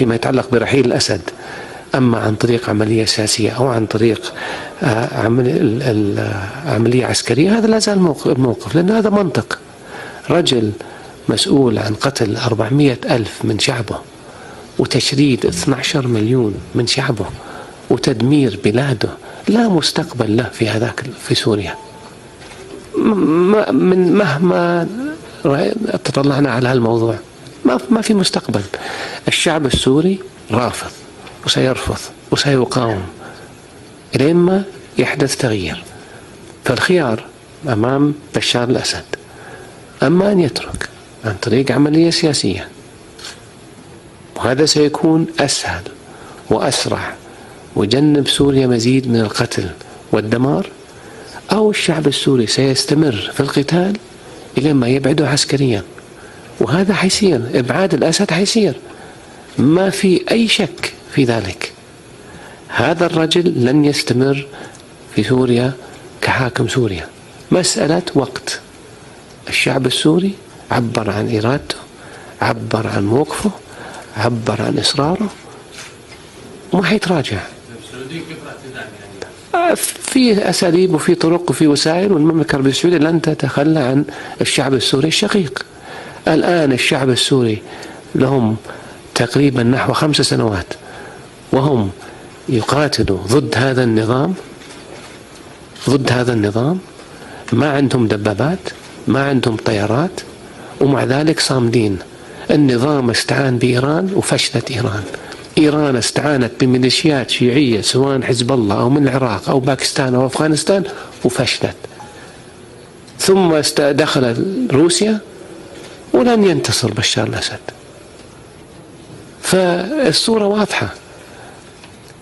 فيما يتعلق برحيل الأسد، أما عن طريق عملية سياسية أو عن طريق عملية عسكرية، هذا لا زال الموقف، لأن هذا منطق. رجل مسؤول عن قتل 400 ألف من شعبه وتشريد 12 مليون من شعبه وتدمير بلاده، لا مستقبل له في سوريا. من مهما تطلعنا على هالموضوع ما في مستقبل. الشعب السوري رافض وسيرفض وسيقاوم إلى ما يحدث تغيير. فالخيار أمام بشار الأسد أما أن يترك عن طريق عملية سياسية، وهذا سيكون أسهل وأسرع ويجنب سوريا مزيد من القتل والدمار، أو الشعب السوري سيستمر في القتال إلى ما يبعده عسكريا، وهذا حيصير. إبعاد الأسد حيصير، ما في أي شك في ذلك. هذا الرجل لن يستمر في سوريا كحاكم سوريا، مسألة وقت. الشعب السوري عبر عن إرادته، عبر عن موقفه، عبر عن إصراره، وما حيتراجع. في أساليب وفي طرق وفي وسائل، والمملكة العربية السعودية لن تتخلى عن الشعب السوري الشقيق. الآن الشعب السوري لهم تقريبا نحو 5 سنوات وهم يقاتلوا ضد هذا النظام، ما عندهم دبابات، ما عندهم طيارات، ومع ذلك صامدين. النظام استعان بإيران وفشلت إيران استعانت بميليشيات شيعية سواء حزب الله أو من العراق أو باكستان أو أفغانستان وفشلت، ثم دخل روسيا ولن ينتصر بشار الأسد. فالصورة واضحة،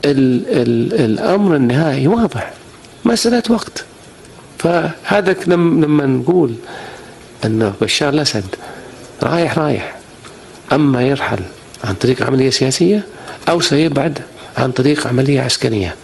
الأمر النهائي واضح، مسألة وقت. فهذا لما نقول أن بشار الأسد رايح، أما يرحل عن طريق عملية سياسية أو سيبعد عن طريق عملية عسكرية.